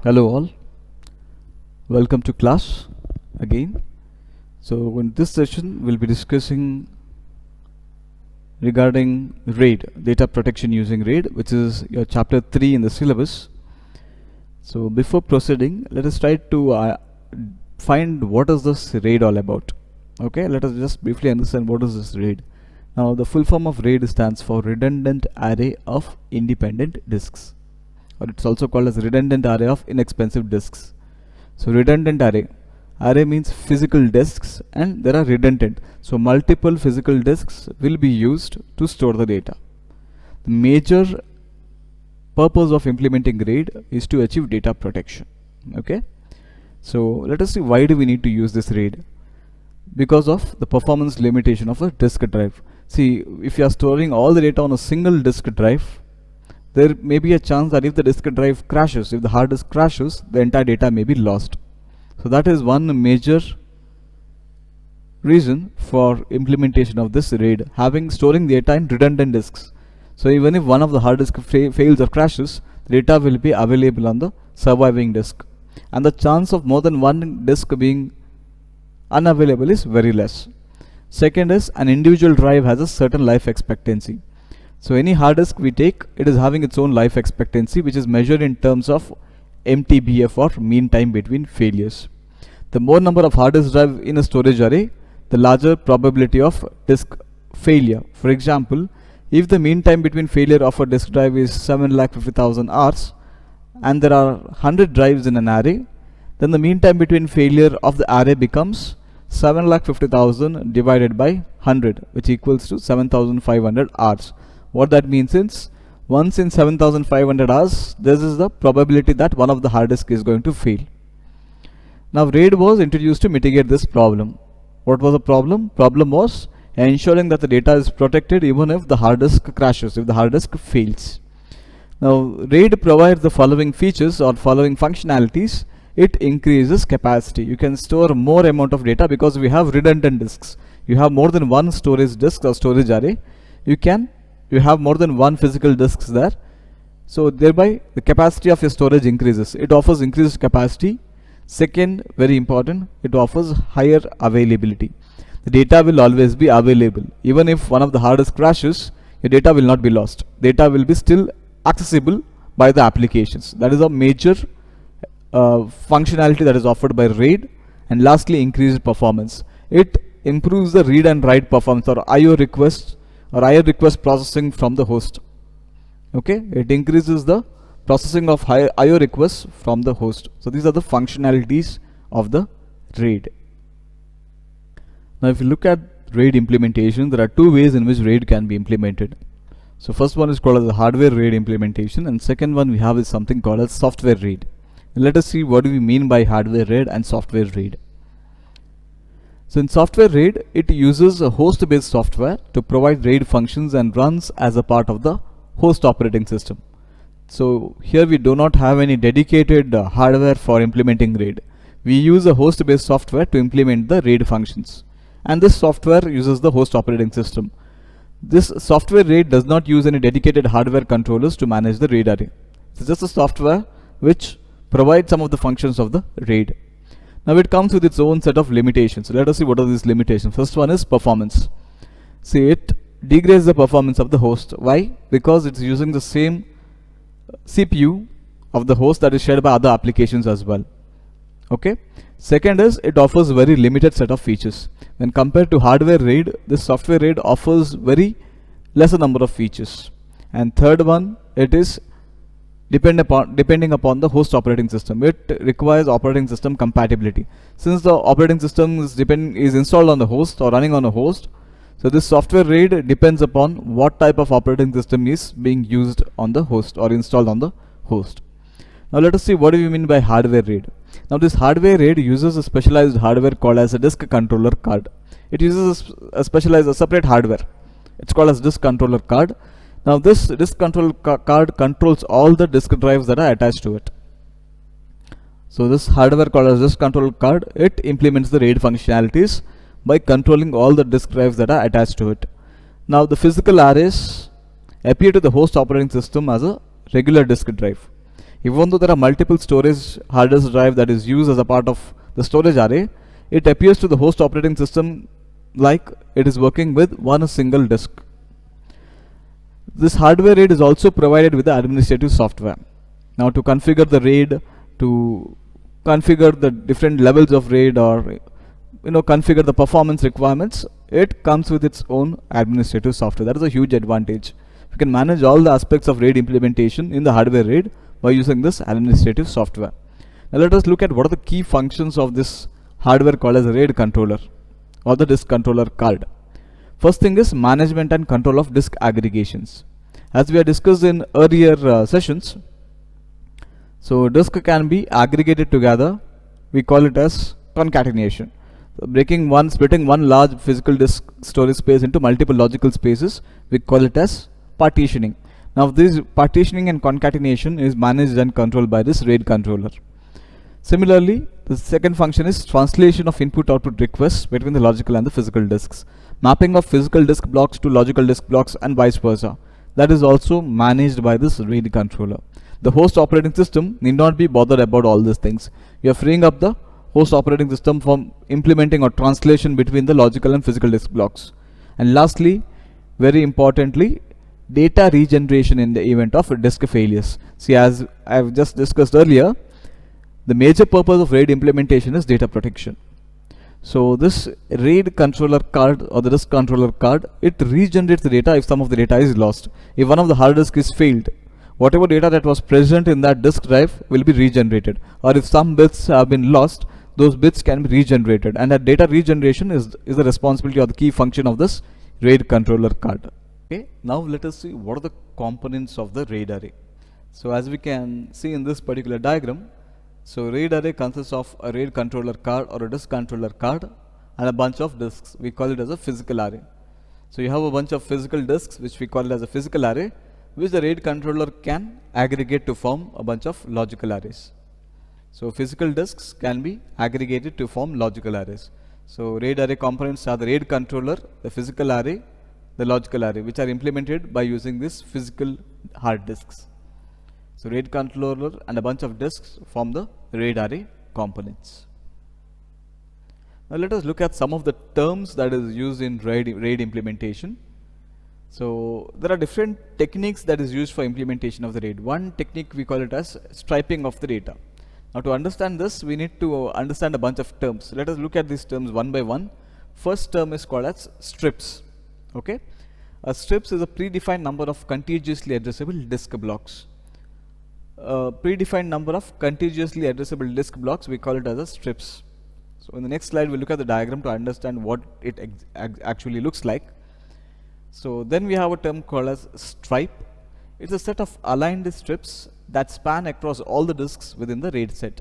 Hello all, welcome to class again. So in this session we'll be discussing regarding RAID, data protection using RAID, which is your chapter 3 in the syllabus. So before proceeding, let us try to find what is this RAID all about. Okay, let us just briefly understand what is this RAID. Now the full form of RAID stands for Redundant Array of Independent Disks, or it's also called as redundant array of inexpensive disks. So redundant array means physical disks, and there are redundant, so multiple physical disks will be used to store the data. The major purpose of implementing RAID is to achieve data protection. Okay, so let us see why do we need to use this RAID. Because of the performance limitation of a disk drive. See, if you are storing all the data on a single disk drive, there may be a chance that if the disk drive crashes, if the hard disk crashes, the entire data may be lost. So that is one major reason for implementation of this RAID, storing data in redundant disks. So even if one of the hard disk fails or crashes, the data will be available on the surviving disk, and the chance of more than one disk being unavailable is very less. Second is, an individual drive has a certain life expectancy. So any hard disk we take, it is having its own life expectancy, which is measured in terms of MTBF, or mean time between failures. The more number of hard disk drive in a storage array, the larger probability of disk failure. For example, if the mean time between failure of a disk drive is 7,50,000 hours and there are 100 drives in an array, then the mean time between failure of the array becomes 7,50,000 divided by 100, which equals to 7,500 hours. What that means is, once in 7,500 hours, this is the probability that one of the hard disk is going to fail. Now RAID was introduced to mitigate this problem. What was the problem? Problem was ensuring that the data is protected even if the hard disk crashes, if the hard disk fails. Now RAID provides the following features or following functionalities. It increases capacity. You can store more amount of data because we have redundant disks. You have more than one storage disk or storage array. You have more than one physical disks there. So thereby the capacity of your storage increases. It offers increased capacity. Second, very important, it offers higher availability. The data will always be available. Even if one of the hard disk crashes, your data will not be lost. Data will be still accessible by the applications. That is a major functionality that is offered by RAID. And lastly, increased performance. It improves the read and write performance, or IO requests or IO request processing from the host. Okay, it increases the processing of IO requests from the host. So these are the functionalities of the RAID. Now if you look at RAID implementation, there are two ways in which RAID can be implemented. So first one is called as the hardware RAID implementation, and second one we have is something called as software RAID. Let us see what do we mean by hardware RAID and software RAID. So in software RAID, it uses a host-based software to provide RAID functions and runs as a part of the host operating system. So here we do not have any dedicated hardware for implementing RAID. We use a host-based software to implement the RAID functions, and this software uses the host operating system. This software RAID does not use any dedicated hardware controllers to manage the RAID array. It's just a software which provides some of the functions of the RAID. Now it comes with its own set of limitations. So let us see what are these limitations. First one is performance. See, it degrades the performance of the host. Why? Because it's using the same CPU of the host that is shared by other applications as well. Okay. Second is, it offers very limited set of features. When compared to hardware RAID, this software RAID offers very lesser number of features. And third one, it is depending upon the host operating system. It requires operating system compatibility. Since the operating system is installed on the host or running on a host, so this software RAID depends upon what type of operating system is being used on the host or installed on the host. Now let us see what do we mean by hardware RAID. Now this hardware RAID uses a specialized hardware called as a disk controller card. It uses a separate hardware. It's called as disk controller card. Now this disk control card controls all the disk drives that are attached to it. So this hardware called as disk control card, it implements the RAID functionalities by controlling all the disk drives that are attached to it. Now the physical arrays appear to the host operating system as a regular disk drive. Even though there are multiple storage hard disk drive that is used as a part of the storage array, it appears to the host operating system like it is working with one single disk. This hardware RAID is also provided with the administrative software. Now to configure the RAID, to configure the different levels of RAID, or configure the performance requirements, it comes with its own administrative software. That is a huge advantage. You can manage all the aspects of RAID implementation in the hardware RAID by using this administrative software. Now let us look at what are the key functions of this hardware called as a RAID controller or the disk controller card. First thing is management and control of disk aggregations. As we have discussed in earlier sessions, so disk can be aggregated together. We call it as concatenation. So splitting one large physical disk storage space into multiple logical spaces, we call it as partitioning. Now this partitioning and concatenation is managed and controlled by this RAID controller. Similarly, the second function is translation of input-output requests between the logical and the physical disks. Mapping of physical disk blocks to logical disk blocks and vice versa. That is also managed by this RAID controller. The host operating system need not be bothered about all these things. You are freeing up the host operating system from implementing or translation between the logical and physical disk blocks. And lastly, very importantly, data regeneration in the event of disk failures. See, as I have just discussed earlier, the major purpose of RAID implementation is data protection. So this RAID controller card or the disk controller card, it regenerates the data if some of the data is lost. If one of the hard disk is failed, whatever data that was present in that disk drive will be regenerated. Or if some bits have been lost, those bits can be regenerated. And that data regeneration is the responsibility or the key function of this RAID controller card. Okay, now let us see what are the components of the RAID array. So as we can see in this particular diagram, so RAID array consists of a RAID controller card or a disk controller card and a bunch of disks. We call it as a physical array. So you have a bunch of physical disks which we call it as a physical array, which the RAID controller can aggregate to form a bunch of logical arrays. So physical disks can be aggregated to form logical arrays. So RAID array components are the RAID controller, the physical array, the logical array, which are implemented by using this physical hard disks. So RAID controller and a bunch of disks form the RAID array components. Now let us look at some of the terms that is used in RAID implementation. So there are different techniques that is used for implementation of the RAID. One technique we call it as striping of the data. Now to understand this, we need to understand a bunch of terms. Let us look at these terms one by one. First term is called as strips. Okay, strips is a predefined number of contiguously addressable disk blocks. Predefined number of contiguously addressable disk blocks, we call it as a strips. So in the next slide, we'll look at the diagram to understand what it actually looks like. So then we have a term called as stripe. It's a set of aligned strips that span across all the disks within the RAID set.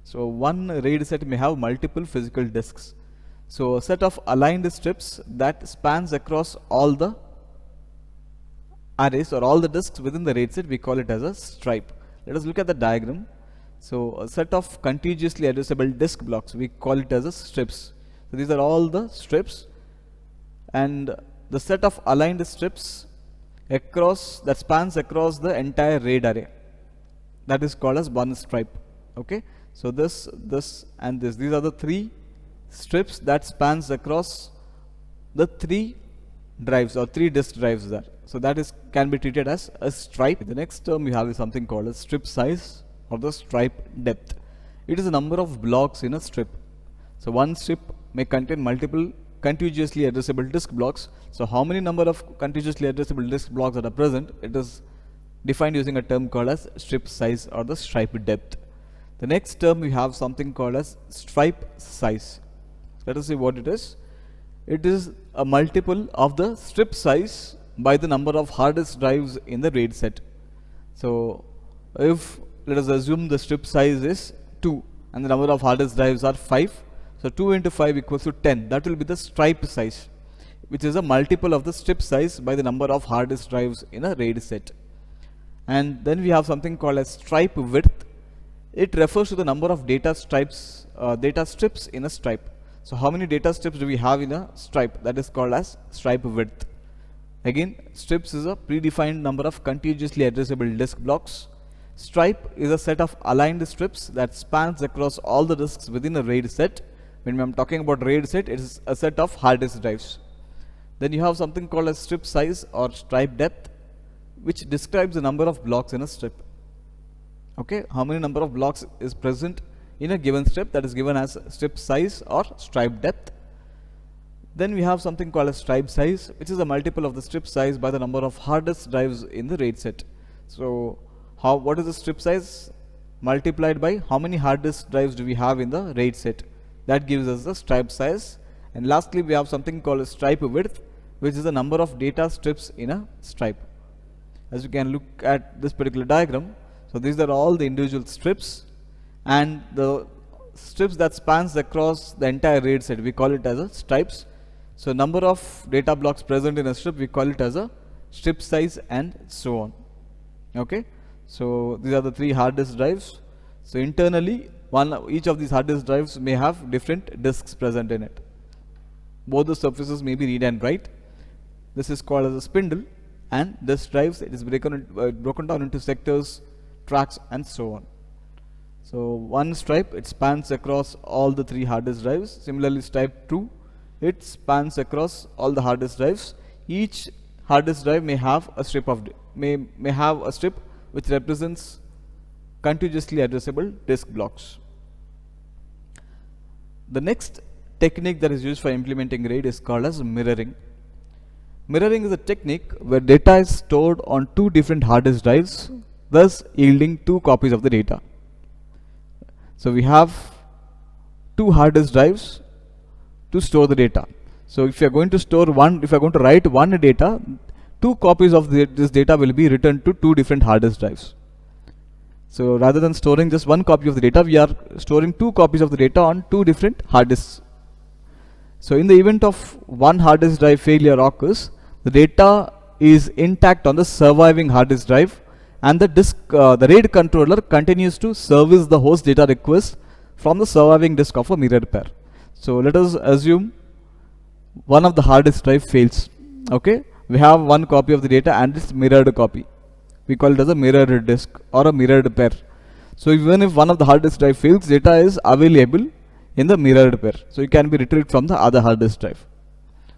So one RAID set may have multiple physical disks. So a set of aligned strips that spans across all the arrays or all the disks within the RAID set, we call it as a stripe. Let us look at the diagram. So a set of contiguously addressable disk blocks, we call it as a strips. So these are all the strips, and the set of aligned strips across that spans across the entire RAID array, that is called as one stripe. Okay, so this and this, these are the three strips that spans across the three drives or three disk drives there. So that is can be treated as a stripe. The next term we have is something called as strip size or the stripe depth. It is the number of blocks in a strip. So one strip may contain multiple contiguously addressable disk blocks. So how many number of contiguously addressable disk blocks that are present, it is defined using a term called as strip size or the stripe depth. The next term we have something called as stripe size. Let us see what it is. It is a multiple of the strip size by the number of hard disk drives in the RAID set. So if let us assume the strip size is 2 and the number of hard disk drives are 5, so 2 into 5 equals to 10. That will be the stripe size, which is a multiple of the strip size by the number of hard disk drives in a RAID set. And then we have something called as stripe width. It refers to the number of data strips in a stripe. So how many data strips do we have in a stripe? That is called as stripe width. Again, strips is a predefined number of contiguously addressable disk blocks Stripe is a set of aligned strips that spans across all the disks within a RAID set. When I'm talking about RAID set, it is a set of hard disk drives. Then you have something called as strip size or stripe depth, which describes the number of blocks in a strip. Okay, how many number of blocks is present in a given strip, that is given as strip size or stripe depth. Then we have something called as stripe size, which is a multiple of the strip size by the number of hard disk drives in the RAID set. So what is the strip size multiplied by how many hard disk drives do we have in the RAID set? That gives us the stripe size. And lastly, we have something called as stripe width, which is the number of data strips in a stripe. As you can look at this particular diagram, so these are all the individual strips, and the strips that spans across the entire RAID set, we call it as a stripes. So number of data blocks present in a strip, we call it as a strip size, and so on. Okay, so these are the three hard disk drives. So internally, each of these hard disk drives may have different disks present in it. Both the surfaces may be read and write. This is called as a spindle, and this drives, it is broken down into sectors, tracks, and so on. So one stripe, it spans across all the three hard disk drives. Similarly, stripe 2, it spans across all the hard disk drives. Each hard disk drive may have a strip of may have a strip which represents contiguously addressable disk blocks. The next technique that is used for implementing RAID is called as mirroring. Mirroring is a technique where data is stored on two different hard disk drives, thus yielding two copies of the data. So we have two hard disk drives to store the data. So if you are going to store if you are going to write one data, two copies of this data will be written to two different hard disk drives. So rather than storing just one copy of the data, we are storing two copies of the data on two different hard disks. So in the event of one hard disk drive failure occurs, the data is intact on the surviving hard disk drive, and the RAID controller continues to service the host data request from the surviving disk of a mirrored pair. So let us assume one of the hard disk drive fails. Okay, we have one copy of the data and it's mirrored copy. We call it as a mirrored disk or a mirrored pair. So even if one of the hard disk drive fails, data is available in the mirrored pair. So it can be retrieved from the other hard disk drive.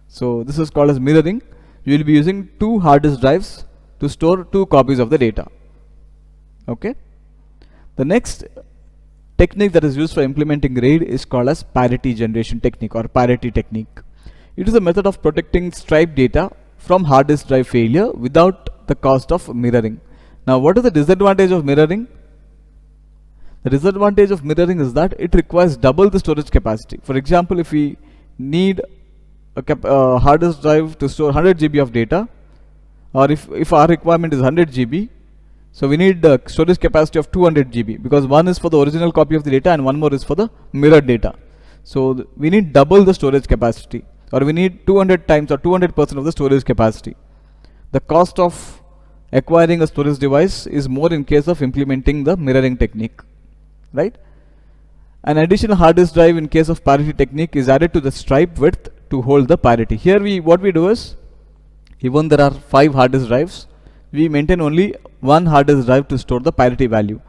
So this is called as mirroring. You will be using two hard disk drives to store two copies of the data. Okay. The next technique that is used for implementing RAID is called as parity generation technique or parity technique. It is a method of protecting stripe data from hard disk drive failure without the cost of mirroring. Now, what is the disadvantage of mirroring? The disadvantage of mirroring is that it requires double the storage capacity. For example, if we need a hard disk drive to store 100 GB of data, or if our requirement is 100 GB, so we need the storage capacity of 200 GB, because one is for the original copy of the data and one more is for the mirrored data. So we need double the storage capacity, or we need 200 times or 200% of the storage capacity. The cost of acquiring a storage device is more in case of implementing the mirroring technique, right? An additional hard disk drive in case of parity technique is added to the stripe width to hold the parity. Here what we do is, even there are 5 hard disk drives, we maintain only one hard disk drive to store the parity value.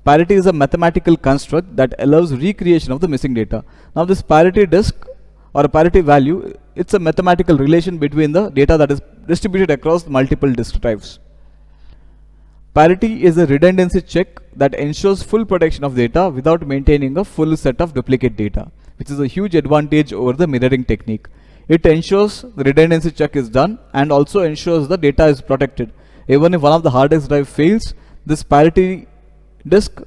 Parity is a mathematical construct that allows recreation of the missing data. Now this parity disk or a parity value, it's a mathematical relation between the data that is distributed across multiple disk drives. Parity is a redundancy check that ensures full protection of data without maintaining a full set of duplicate data, which is a huge advantage over the mirroring technique. It ensures the redundancy check is done and also ensures the data is protected. Even if one of the hard disk drive fails, this parity disk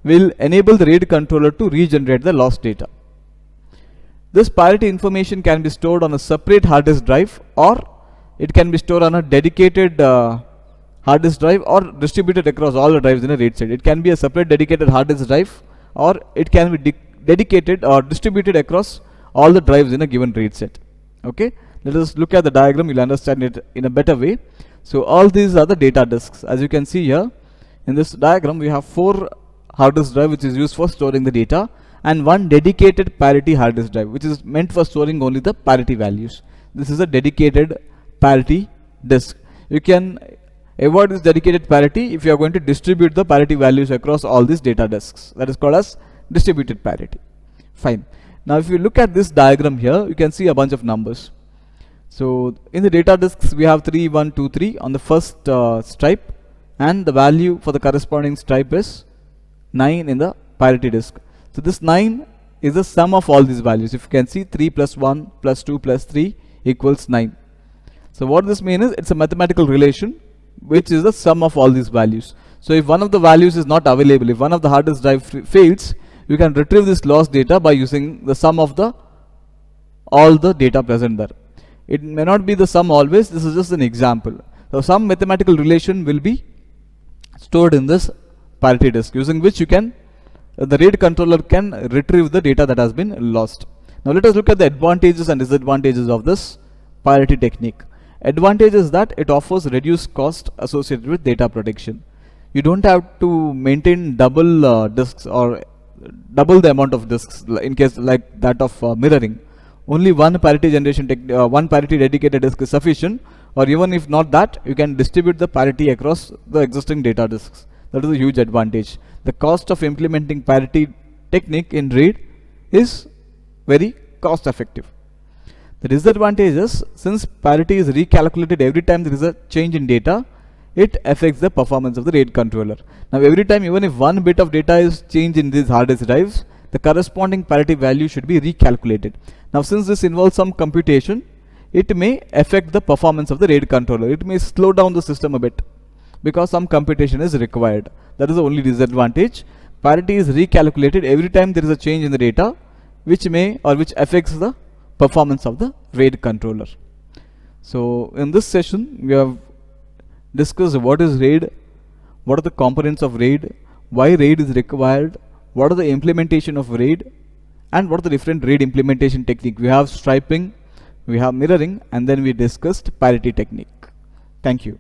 will enable the RAID controller to regenerate the lost data. This parity information can be stored on a separate hard disk drive, or it can be stored on a dedicated hard disk drive, or distributed across all the drives in a RAID set. It can be a separate dedicated hard disk drive, or it can be dedicated or distributed across all the drives in a given RAID set. Okay, let us look at the diagram. You'll understand it in a better way. So all these are the data disks. As you can see here in this diagram, we have 4 hard disk drive which is used for storing the data, and one dedicated parity hard disk drive which is meant for storing only the parity values. This is a dedicated parity disk. You can Avoid this dedicated parity if you are going to distribute the parity values across all these data disks. That is called as distributed parity. Fine. Now if you look at this diagram here, you can see a bunch of numbers. So in the data disks we have 3, 1, 2, 3 on the first stripe, and the value for the corresponding stripe is 9 in the parity disk. So this 9 is the sum of all these values. If you can see, 3 plus 1 plus 2 plus 3 equals 9. So what this means is it's a mathematical relation which is the sum of all these values. So if one of the values is not available, if one of the hard disk drive fails, you can retrieve this lost data by using the sum of all the data present there. It may not be the sum always, this is just an example. So some mathematical relation will be stored in this parity disk, using which you can the RAID controller can retrieve the data that has been lost. Now let us look at the advantages and disadvantages of this parity technique. Advantage is that it offers reduced cost associated with data protection. You don't have to maintain double disks or double the amount of disks in case like that of mirroring. Only one parity generation one parity dedicated disk is sufficient, or even if not that, you can distribute the parity across the existing data disks. That is a huge advantage. The cost of implementing parity technique in RAID is very cost effective. The disadvantage is, since parity is recalculated every time there is a change in data, it affects the performance of the RAID controller. Now every time, even if one bit of data is changed in these hard disk drives, the corresponding parity value should be recalculated. Now since this involves some computation, it may affect the performance of the RAID controller. It may slow down the system a bit because some computation is required. That is the only disadvantage. Parity is recalculated every time there is a change in the data, which affects the performance of the RAID controller. So in this session we have discussed what is RAID, what are the components of RAID, why RAID is required, what are the implementation of RAID, and what are the different RAID implementation technique. We have striping, we have mirroring, and then we discussed parity technique. Thank you.